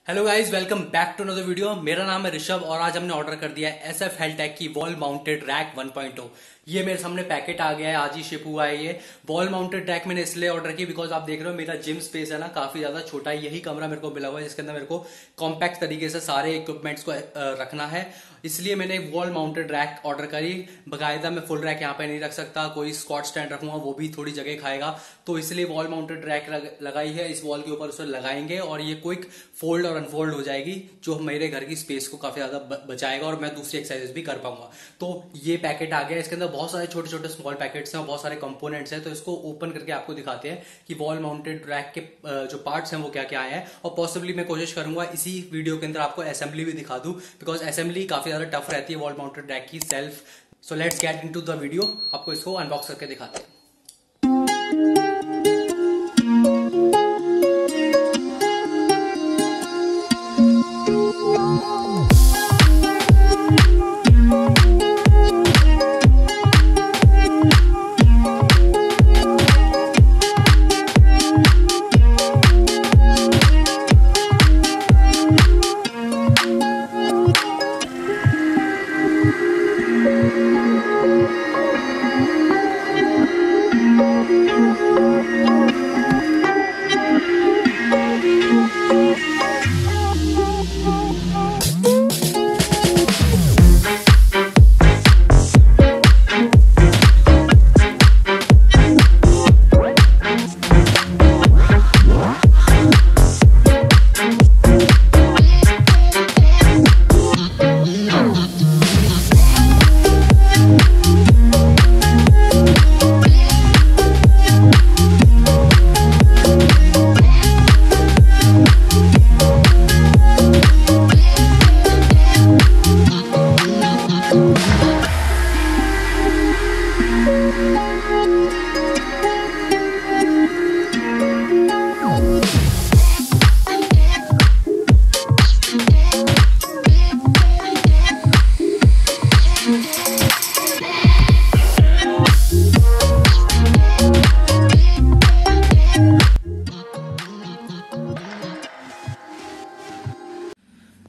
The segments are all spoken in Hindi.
Hello guys, welcome back to another video. मेरा नाम है ऋषभ और आज हमने ऑर्डर कर दिया है SF हेल्टेक की वॉल माउंटेड रैक 1.0। ये मेरे सामने पैकेट आ गया है, आज ही शिप हुआ है। ये वॉल माउंटेड रैक मैंने इसलिए ऑर्डर की बिकॉज आप देख रहे हो मेरा जिम स्पेस है ना काफी ज्यादा छोटा है। यही कमरा मेरे को मिला हुआ है जिसके अंदर मेरे को कॉम्पैक्ट तरीके से सारे इक्विपमेंट्स को रखना है, इसलिए मैंने वॉल माउंटेड रैक ऑर्डर करी। बकायदा मैं फुल रैक यहाँ पे नहीं रख सकता, कोई स्क्वाट स्टैंड रखूंगा वो भी थोड़ी जगह खाएगा, तो इसलिए वॉल माउंटेड रैक लगाई है। इस वॉल के ऊपर उसे लगाएंगे और ये क्विक फोल्ड और अनफोल्ड हो जाएगी, जो मेरे घर की स्पेस को काफी ज्यादा बचाएगा और मैं दूसरी एक्सरसाइज भी कर पाऊंगा। तो ये पैकेट आ गया, इसके अंदर बहुत सारे छोटे छोटे स्मॉल पैकेट्स हैं और बहुत सारे कंपोनेंट्स हैं। तो इसको ओपन करके आपको दिखाते हैं कि वॉल माउंटेड रैक के जो पार्ट्स हैं वो क्या क्या हैं, और पॉसिबली मैं कोशिश करूंगा इसी वीडियो के अंदर आपको असेंबली भी दिखा दूं, बिकॉज असेंबली काफी ज्यादा टफ रहती है वॉल माउंटेड रैक की self. So let's get into the video, आपको इसको अनबॉक्स करके दिखाते हैं।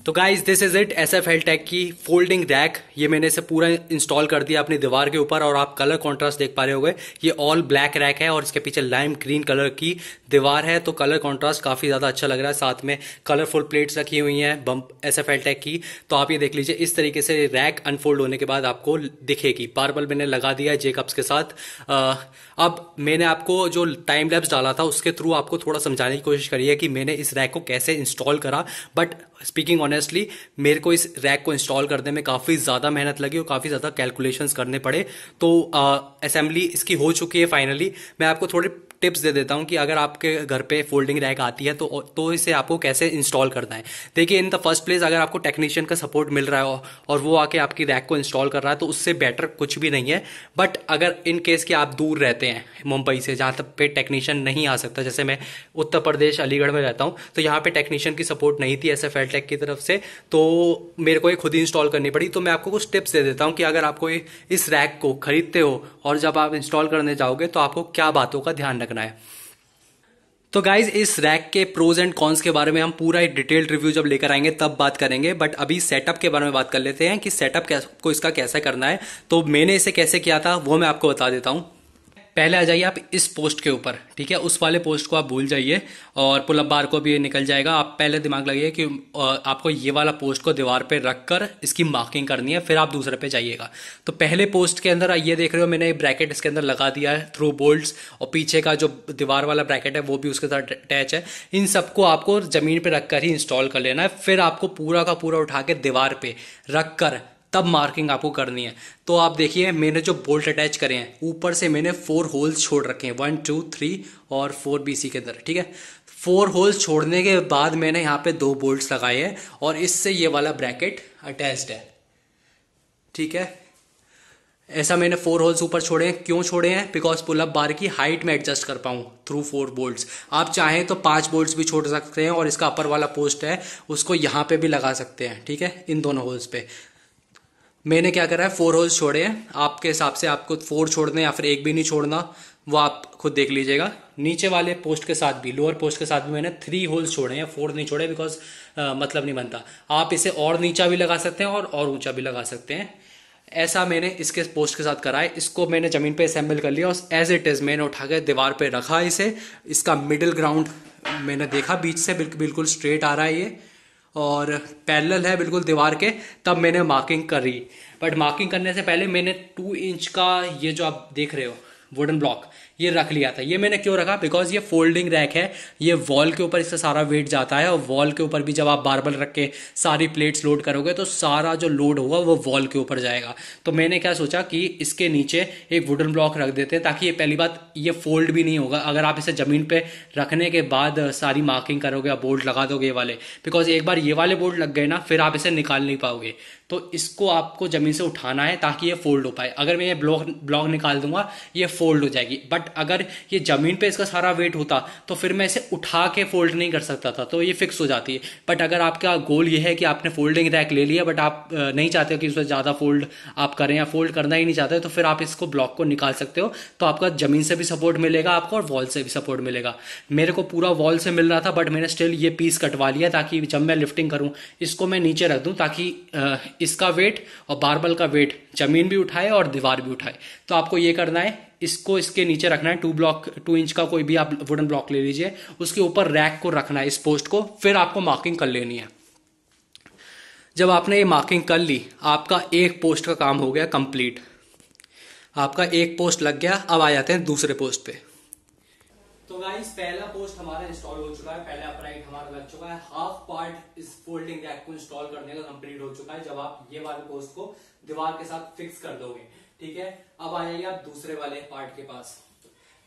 तो guys this is it, SF हेल्टेक की फोल्डिंग रैक। ये मैंने इसे पूरा इंस्टॉल कर दिया अपनी दीवार के ऊपर और आप कलर कॉन्ट्रास्ट देख पा रहे होंगे। ये ऑल ब्लैक रैक है और इसके पीछे लाइम ग्रीन कलर की दीवार है, तो कलर कॉन्ट्रास्ट काफी ज्यादा अच्छा लग रहा है। साथ में कलरफुल प्लेट्स रखी हुई हैं बम्प SF हेल्टेक की। तो आप ये देख लीजिए, इस तरीके से रैक अनफोल्ड होने के बाद आपको दिखेगी। बारबल मैंने लगा दिया है J-कप्स के साथ। अब मैंने आपको जो टाइम लैप्स डाला था उसके थ्रू आपको थोड़ा समझाने की कोशिश करी है कि मैंने इस रैक को कैसे इंस्टॉल करा। बट स्पीकिंग ऑनेस्टली, मेरे को इस रैक को इंस्टॉल करने में काफी ज्यादा मेहनत लगी और काफी ज्यादा कैलकुलेशंस करने पड़े। तो असेंबली इसकी हो चुकी है फाइनली। मैं आपको थोड़े टिप्स दे देता हूं कि अगर आपके घर पे फोल्डिंग रैक आती है तो इसे आपको कैसे इंस्टॉल करना है। देखिए, इन द फर्स्ट प्लेस अगर आपको टेक्नीशियन का सपोर्ट मिल रहा है और वो आके आपकी रैक को इंस्टॉल कर रहा है तो उससे बेटर कुछ भी नहीं है। बट अगर इन केस कि आप दूर रहते हैं मुंबई से, जहां तक पे टेक्नीशियन नहीं आ सकता, जैसे मैं उत्तर प्रदेश अलीगढ़ में रहता हूं, तो यहाँ पे टेक्नीशियन की सपोर्ट नहीं थी SF हेल्टेक की तरफ से, तो मेरे को ये खुद ही इंस्टॉल करनी पड़ी। तो मैं आपको कुछ टिप्स दे देता हूं कि अगर आपको इस रैक को खरीदते हो और जब आप इंस्टॉल करने जाओगे तो आपको क्या बातों का ध्यान रखना है। तो गाइज, इस रैक के प्रोज एंड कॉन्स के बारे में हम पूरा एक डिटेल्ड रिव्यू जब लेकर आएंगे तब बात करेंगे। बट अभी सेटअप के बारे में बात कर लेते हैं कि सेटअप को इसका कैसे करना है। तो मैंने इसे कैसे किया था वो मैं आपको बता देता हूं। पहले आ जाइए आप इस पोस्ट के ऊपर, ठीक है। उस वाले पोस्ट को आप भूल जाइए और पुल अप बार को भी निकल जाएगा। आप पहले दिमाग लगाइए कि आपको ये वाला पोस्ट को दीवार पे रखकर इसकी मार्किंग करनी है, फिर आप दूसरे पे जाइएगा। तो पहले पोस्ट के अंदर ये देख रहे हो, मैंने ब्रैकेट इसके अंदर लगा दिया है थ्रू बोल्ट्स, और पीछे का जो दीवार वाला ब्रैकेट है वो भी उसके साथ अटैच है। इन सबको आपको जमीन पे रखकर ही इंस्टॉल कर लेना है, फिर आपको पूरा का पूरा उठा के दीवार पे रखकर तब मार्किंग आपको करनी है। तो आप देखिए, मैंने जो बोल्ट अटैच करे हैं ऊपर से मैंने 4 होल्स छोड़ रखे हैं, 1 2 3 और 4 BC के अंदर, ठीक है। 4 होल्स छोड़ने के बाद मैंने यहाँ पे 2 बोल्ट्स लगाए हैं और इससे ये वाला ब्रैकेट अटैच्ड है, ठीक है। ऐसा मैंने 4 होल्स ऊपर छोड़े हैं। क्यों छोड़े हैं? बिकॉज पुल अप बार की हाइट में एडजस्ट कर पाऊं थ्रू 4 बोल्ट्स। आप चाहें तो 5 बोल्ट्स भी छोड़ सकते हैं और इसका अपर वाला पोस्ट है उसको यहां पे भी लगा सकते हैं, ठीक है, इन दोनों होल्स पे। मैंने क्या करा है, 4 होल्स छोड़े हैं। आपके हिसाब से आपको 4 छोड़ने या फिर एक भी नहीं छोड़ना, वो आप खुद देख लीजिएगा। नीचे वाले पोस्ट के साथ भी, लोअर पोस्ट के साथ भी मैंने 3 होल्स छोड़े हैं, 4 नहीं छोड़े, बिकॉज मतलब नहीं बनता। आप इसे और नीचा भी लगा सकते हैं और ऊंचा भी लगा सकते हैं। ऐसा मैंने इसके पोस्ट के साथ करा है। इसको मैंने जमीन पे असेंबल कर लिया और एज इट इज मैंने उठा के दीवार पे रखा इसे। इसका मिडिल ग्राउंड मैंने देखा बीच से बिल्कुल स्ट्रेट आ रहा है ये, और पैरेलल है बिल्कुल दीवार के। तब मैंने मार्किंग करी, बट मार्किंग करने से पहले मैंने 2 इंच का ये जो आप देख रहे हो वुडन ब्लॉक ये रख लिया था। ये मैंने क्यों रखा, बिकॉज ये फोल्डिंग रैक है, ये वॉल के ऊपर इसका सारा वेट जाता है, और वॉल के ऊपर भी जब आप बारबल रख के सारी प्लेट्स लोड करोगे तो सारा जो लोड होगा वो वॉल के ऊपर जाएगा। तो मैंने क्या सोचा कि इसके नीचे एक वुडन ब्लॉक रख देते हैं, ताकि ये पहली बात ये फोल्ड भी नहीं होगा। अगर आप इसे जमीन पे रखने के बाद सारी मार्किंग करोगे या बोल्ट लगा दोगे ये वाले, बिकॉज एक बार ये वाले बोल्ट लग गए ना फिर आप इसे निकाल नहीं पाओगे। तो इसको आपको जमीन से उठाना है ताकि ये फोल्ड हो पाए। अगर मैं ये ब्लॉक निकाल दूंगा ये फोल्ड हो जाएगी, बट अगर ये जमीन पे इसका सारा वेट होता तो फिर मैं इसे उठा के फोल्ड नहीं कर सकता था, तो ये फिक्स हो जाती है। बट अगर आपका गोल ये है कि आपने फोल्डिंग रैक ले लिया बट आप नहीं चाहते हो कि उसमें ज्यादा फोल्ड आप करें या फोल्ड करना ही नहीं चाहते, तो फिर आप इसको ब्लॉक को निकाल सकते हो। तो आपका जमीन से भी सपोर्ट मिलेगा आपको और वॉल से भी सपोर्ट मिलेगा। मेरे को पूरा वॉल से मिल रहा था, बट मैंने स्टिल ये पीस कटवा लिया ताकि जब मैं लिफ्टिंग करूं इसको मैं नीचे रख दूं, ताकि इसका वेट और बारबल का वेट जमीन भी उठाए और दीवार भी उठाए। तो आपको ये करना है, इसको इसके नीचे रखना है। 2 इंच का कोई भी आप वुडन ब्लॉक ले लीजिए, उसके ऊपर रैक को रखना है, इस पोस्ट को। फिर आपको मार्किंग कर लेनी है। जब आपने ये मार्किंग कर ली, आपका एक पोस्ट का काम हो गया कंप्लीट। आपका एक पोस्ट लग गया। अब आ जाते हैं दूसरे पोस्ट पे। तो गाइस पहला पोस्ट हमारा इंस्टॉल हो चुका है, पहला अपराइट हमारा लग चुका है। हाफ पार्ट इस फोल्डिंग रैक को इंस्टॉल करने का कंप्लीट हो चुका है, जब आप ये वाले पोस्ट को दीवार के साथ फिक्स कर दोगे। ठीक है, अब आ जाइए आप दूसरे वाले पार्ट के पास।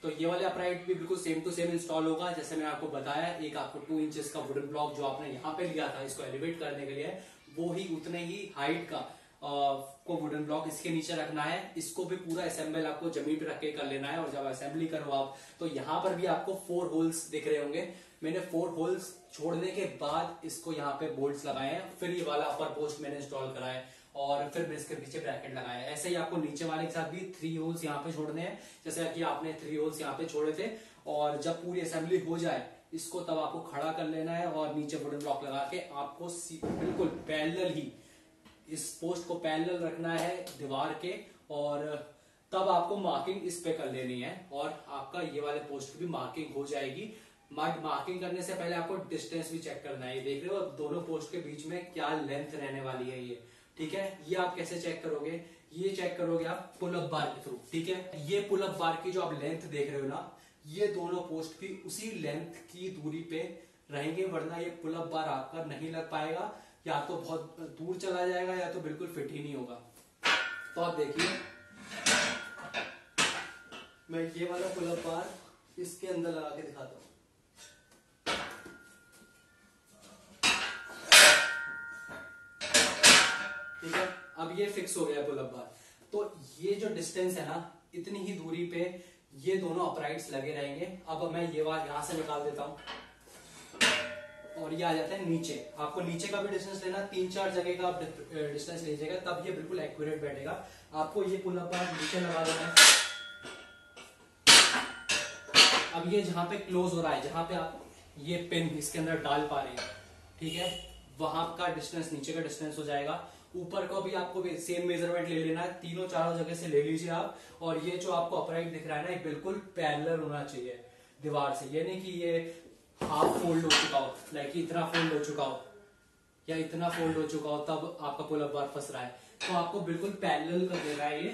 तो ये वाले अपराइट भी बिल्कुल सेम टू सेम इंस्टॉल होगा, जैसे मैंने आपको बताया। एक आपको 2 इंचेस का वुडन ब्लॉक जो आपने यहाँ पे लिया था इसको एलिवेट करने के लिए, वो ही उतने ही हाइट का को वुडन ब्लॉक इसके नीचे रखना है। इसको भी पूरा असेंबल आपको जमीन पे रख के कर लेना है। और जब असेंबली करो आप, तो यहाँ पर भी आपको 4 होल्स दिख रहे होंगे। मैंने 4 होल्स छोड़ने के बाद इसको यहाँ पे बोल्ट्स लगाए हैं। फिर ये वाला अपर पोस्ट मैंने इंस्टॉल करा है और फिर इसके पीछे ब्रैकेट लगाया है। ऐसे ही आपको नीचे वाले के साथ भी 3 होल्स यहाँ पे छोड़ने हैं, जैसे कि आपने 3 होल्स यहाँ पे छोड़े थे। और जब पूरी असेंबली हो जाए इसको, तब आपको खड़ा कर लेना है और नीचे वुडन ब्लॉक लगा के आपको बिल्कुल पैरेलल ही इस पोस्ट को पैरेलल रखना है दीवार के, और तब आपको मार्किंग इस पे कर लेनी है और आपका ये वाले पोस्ट की भी मार्किंग हो जाएगी। मार्किंग करने से पहले आपको डिस्टेंस भी चेक करना है। ये देख रहे हो दोनों पोस्ट के बीच में क्या लेंथ रहने वाली है ये। ठीक है, ये आप कैसे चेक करोगे, ये चेक करोगे आप पुल अप बार के थ्रू। ठीक है, ये पुल अप बार की जो आप लेंथ देख रहे हो ना, ये दोनों पोस्ट भी उसी लेंथ की दूरी पे रहेंगे, वरना ये पुल अप बार आपका नहीं लग पाएगा, या तो बहुत दूर चला जाएगा या तो बिल्कुल फिट ही नहीं होगा। तो आप देखिए, मैं ये वाला पुल अप बार इसके अंदर लगा के दिखाता हूं। ठीक है, अब ये फिक्स हो गया पुल अप बार। तो ये जो डिस्टेंस है ना, इतनी ही दूरी पे ये दोनों अपराइट्स लगे रहेंगे। अब मैं ये बार यहां से निकाल देता हूं और ये आ जाता है नीचे। आपको नीचे का भी डिस्टेंस लेना, 3-4 जगह का आप डिस्टेंस लीजिएगा, तब ये बिल्कुल एक्यूरेट बैठेगा। आपको ये पुल अप बार नीचे लगा देना है। अब ये जहां पे क्लोज हो रहा है, जहां पे आप ये पिन इसके अंदर डाल पा रहे हैं, ठीक है, वहां का डिस्टेंस नीचे का डिस्टेंस हो जाएगा। ऊपर को भी आपको भी सेम मेजरमेंट ले लेना है, 3-4 जगह से ले लीजिए आप। और ये जो आपको अपराइट दिख रहा है ना, ये बिल्कुल पैरेलल होना चाहिए दीवार से। ये नहीं कि ये हाफ फोल्ड हो चुका हो, लाइक इतना फोल्ड हो चुका हो या इतना फोल्ड हो चुका हो, तब आपका पुल अप बार फंस रहा है। तो आपको बिल्कुल पैरेलल कर देना है ये,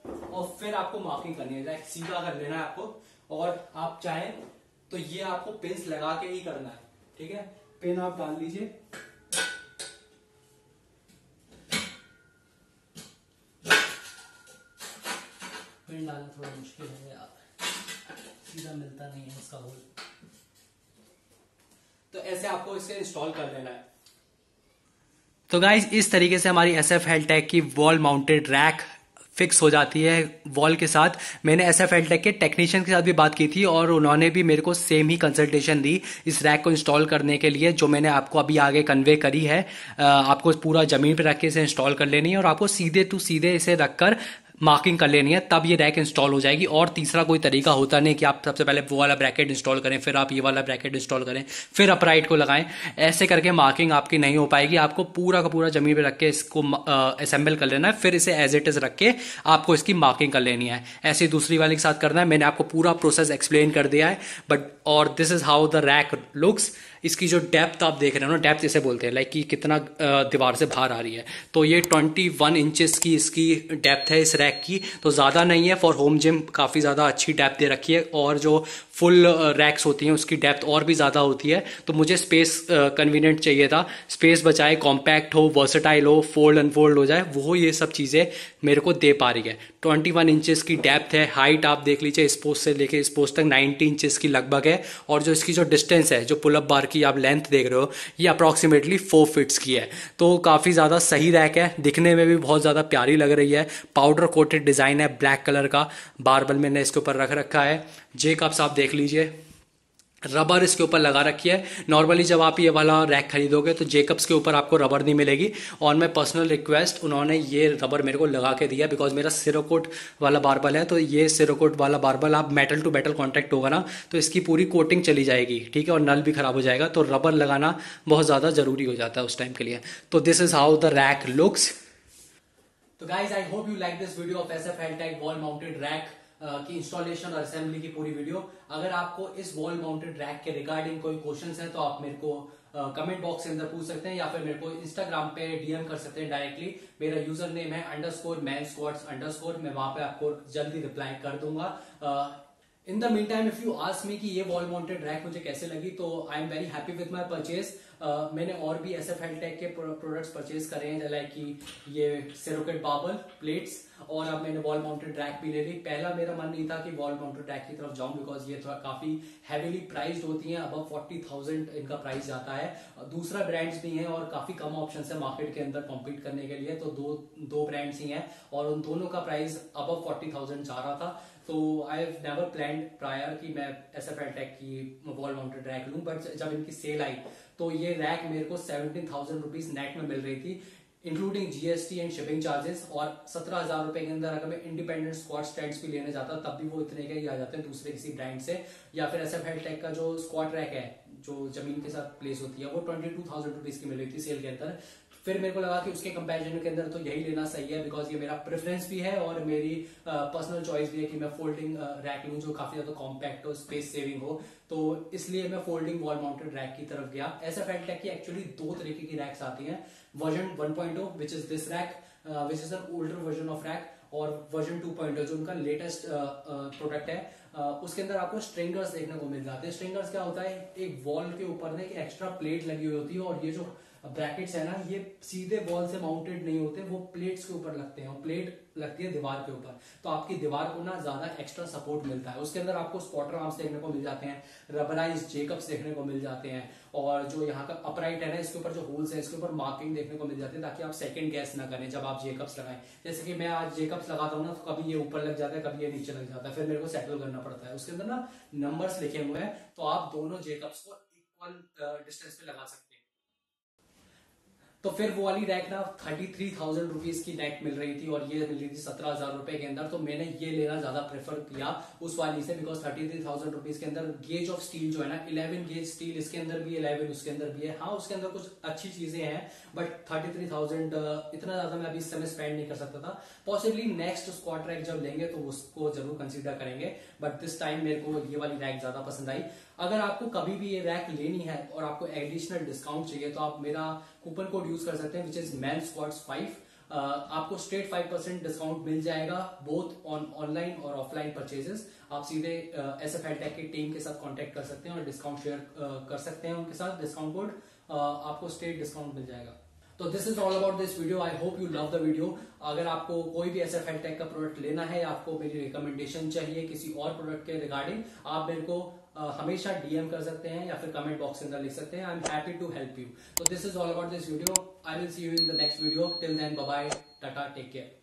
और फिर आपको मार्किंग करनी है, लाइक सीधा कर लेना है आपको। और आप चाहें तो ये आपको पिन्स लगा के ही करना है। ठीक है, पिन आप डाल लीजिए। पिन डालना थोड़ा मुश्किल है यार, सीधा मिलता नहीं है इसका होल। तो ऐसे आपको इसे इंस्टॉल कर लेना है। तो गाइज इस तरीके से हमारी SF हेल्टेक की वॉल माउंटेड रैक फिक्स हो जाती है वॉल के साथ। मैंने SF हेल्टेक के टेक्नीशियन के साथ भी बात की थी और उन्होंने भी मेरे को सेम ही कंसल्टेशन दी इस रैक को इंस्टॉल करने के लिए, जो मैंने आपको अभी आगे कन्वे करी है। आपको पूरा जमीन पे रख के इसे इंस्टॉल कर लेनी है और आपको सीधे टू सीधे इसे रखकर मार्किंग कर लेनी है, तब ये रैक इंस्टॉल हो जाएगी। और तीसरा कोई तरीका होता नहीं कि आप सबसे पहले वो वाला ब्रैकेट इंस्टॉल करें, फिर आप ये वाला ब्रैकेट इंस्टॉल करें, फिर अपराइट को लगाएं। ऐसे करके मार्किंग आपकी नहीं हो पाएगी। आपको पूरा का पूरा जमीन पे रख के इसको असेंबल कर लेना है, फिर इसे एज इट इज रख के आपको इसकी मार्किंग कर लेनी है। ऐसे ही दूसरी वाले के साथ करना है। मैंने आपको पूरा प्रोसेस एक्सप्लेन कर दिया है। बट और this is how the rack looks. इसकी जो डेप्थ आप देख रहे हो ना, डेप्थ इसे बोलते हैं, लाइक कि कितना दीवार से बाहर आ रही है। तो ये 21 इंचेस की इसकी डेप्थ है इस रैक की, तो ज़्यादा नहीं है। फॉर होम जिम काफ़ी ज़्यादा अच्छी डेप्थ दे रखी है। और जो फुल रैक्स होती हैं उसकी डेप्थ और भी ज़्यादा होती है। तो मुझे स्पेस कन्वीनियंट चाहिए था, स्पेस बचाए, कॉम्पैक्ट हो, वर्सेटाइल हो, फोल्ड अनफोल्ड हो जाए, वो ये सब चीज़ें मेरे को दे पा रही है। 21 इंचेस की डेप्थ है। हाइट आप देख लीजिए, इस पोस्ट से लेके इस पोस्ट तक 90 इंचेस की लगभग है। और जो इसकी जो डिस्टेंस है, जो पुलअप बार की आप लेंथ देख रहे हो, ये अप्रॉक्सीमेटली 4 फीट्स की है। तो काफ़ी ज़्यादा सही रैक है, दिखने में भी बहुत ज़्यादा प्यारी लग रही है। पाउडर कोटेड डिज़ाइन है, ब्लैक कलर का बारबल मैंने इसके ऊपर रख रखा है। जेकब्स आप देख लीजिए, रबर इसके ऊपर लगा रखी है। नॉर्मली जब आप ये वाला रैक खरीदोगे तो जेकब्स के ऊपर आपको रबर नहीं मिलेगी। और मैं पर्सनल रिक्वेस्ट, उन्होंने ये रबर मेरे को लगा के दिया, बिकॉज मेरा सिरोकोट वाला बारबल है। तो ये सिरोकोट वाला बारबल आप मेटल टू मेटल कॉन्टैक्ट होगा ना, तो इसकी पूरी कोटिंग चली जाएगी, ठीक है, और नल भी खराब हो जाएगा। तो रबर लगाना बहुत ज़्यादा ज़रूरी हो जाता है उस टाइम के लिए। तो this is how the rack looks. तो guys I hope you like this video of SF Heltech wall mounted rack की इंस्टॉलेशन और असेंबली की पूरी वीडियो। अगर आपको इस वॉल माउंटेड रैक के रिगार्डिंग कोई क्वेश्चंस हैं तो आप मेरे को कमेंट बॉक्स के अंदर पूछ सकते हैं, या फिर मेरे को इंस्टाग्राम पे डीएम कर सकते हैं डायरेक्टली। मेरा यूजर नेम है _man_squats_। मैं वहां पे आपको जल्दी रिप्लाई कर दूंगा। In the mean time if you ask me कि ये वॉल माउंटेड रैक मुझे कैसे लगी, तो I am very happy with my purchase. मैंने और भी एसएफ हेल्टेक के प्रोडक्ट्स परचेज करे हैं, लाइक कि ये सिरोकेट बार्बल प्लेट्स, और अब मैंने वॉल माउंटेड रैक भी ले ली। पहला मेरा मन नहीं था कि वॉल माउंटेड रैक की तरफ जाऊं, बिकॉज ये थोड़ा काफी हैवीली प्राइस्ड होती हैं, अबव 40,000 इनका प्राइस जाता है। दूसरा ब्रांड्स भी हैं और काफी कम ऑप्शन है मार्केट के अंदर कॉम्पीट करने के लिए। तो दो ब्रांड्स ही हैं और उन दोनों का प्राइस अबव 40,000 जा रहा था। तो I have never planned prior कि मैं एसएफ हेल्टेक की वॉल माउंटेड रैक लूं। बट जब इनकी सेल आई तो ये रैक मेरे को 17,000 रुपीज नेट में मिल रही थी, including GST and shipping charges. और 17,000 रुपए के अंदर अगर मैं इंडिपेंडेंट स्क्वाट स्टैंड्स भी लेने जाता तब भी वो इतने के ही आ जाते हैं दूसरे किसी ब्रांड से। या फिर एसएफ हेल्टेक का जो स्क्वाट रैक है जो जमीन के साथ प्लेस होती है, वो 22,000 रुपीज की मिल रही थी सेल के अंदर। फिर मेरे को लगा कि उसके कंपैरिजन के अंदर तो यही लेना सही है, बिकॉज ये मेरा प्रेफरेंस भी है और मेरी पर्सनल चॉइस भी है कि मैं फोल्डिंग रैक लूं जो काफी ज्यादा कॉम्पैक्ट हो, स्पेस सेविंग हो। तो इसलिए मैं फोल्डिंग वॉल माउंटेड रैक की तरफ गया। एसएफ हेल्टेक की एक्चुअली 2 तरीके की रैक्स आती हैं, version 1.0 which is this rack, which is an older version of rack, और वर्जन 2.0 जो उनका लेटेस्ट प्रोडक्ट है। उसके अंदर आपको स्ट्रिंगर्स देखने को मिल जाते हैं। स्ट्रिंगर्स क्या होता है, एक वॉल के ऊपर ना एक एक्स्ट्रा प्लेट लगी हुई होती है, और ये जो ब्रैकेट्स है ना, ये सीधे वॉल से माउंटेड नहीं होते, वो प्लेट्स के ऊपर लगते हैं, और प्लेट लगती है दीवार के ऊपर। तो आपकी दीवार को ना ज्यादा एक्स्ट्रा सपोर्ट मिलता है। उसके अंदर आपको स्पॉटर आर्म्स देखने को मिल जाते हैं, रबराइज जेकब्स देखने को मिल जाते हैं, और जो यहाँ का अपराइट है ना, इसके ऊपर जो होल्स है इसके ऊपर मार्किंग देखने को मिल जाती है, ताकि आप सेकंड गैस ना करें जब आप जेकब्स लगाएं। जैसे कि मैं आज जेकब्स लगाता हूँ ना, तो कभी ये ऊपर लग जाता है, कभी ये नीचे लग जाता है, फिर मेरे को सेटल करना पड़ता है। उसके अंदर ना नंबर्स लिखे हुए हैं, तो आप दोनों जेकब्स को इक्वल डिस्टेंस पे लगा सकते हैं। तो फिर वो वाली रैक ना 33,000 रुपीज की नेट मिल रही थी, और ये मिल रही थी 17,000 रुपए के अंदर। तो मैंने ये लेना ज्यादा प्रेफर किया उस वाली से, बिकॉज 33,000 रुपीज के अंदर गेज ऑफ स्टील जो है ना, 11 गेज स्टील इसके अंदर भी, 11 उसके अंदर भी है। हाँ, उसके अंदर कुछ अच्छी चीजें हैं, बट 33,000 इतना ज्यादा मैं अभी इस समय स्पेंड नहीं कर सकता था। पॉसिबली नेक्स्ट स्क्वाट रैक जब लेंगे तो उसको जरूर कंसिडर करेंगे, बट दिस टाइम मेरे को ये वाली रैक ज्यादा पसंद आई। अगर आपको कभी भी ये रैक लेनी है और आपको एडिशनल डिस्काउंट चाहिए, तो आप मेरा कूपन कोड यूज कर सकते हैं, विच इज mansquats5। आपको स्ट्रेट 5% डिस्काउंट मिल जाएगा, बोथ ऑनलाइन और ऑफलाइन परचेजेस। आप सीधे एसएफ हेल्टेक की टीम के साथ कांटेक्ट कर सकते हैं और डिस्काउंट शेयर कर सकते हैं उनके साथ। डिस्काउंट कोड आपको स्ट्रेट डिस्काउंट मिल जाएगा। तो this is all about this video. I hope you love the video. अगर आपको कोई भी एसएफ हेल्टेक का प्रोडक्ट लेना है, आपको मेरी रिकमेंडेशन चाहिए किसी और प्रोडक्ट के रिगार्डिंग, आप मेरे को हमेशा डीएम कर सकते हैं या फिर कमेंट बॉक्स के अंदर लिख सकते हैं। I am happy to help you. तो this is all about this video. I will see you in the next video. Till then, bye bye, tata, take care.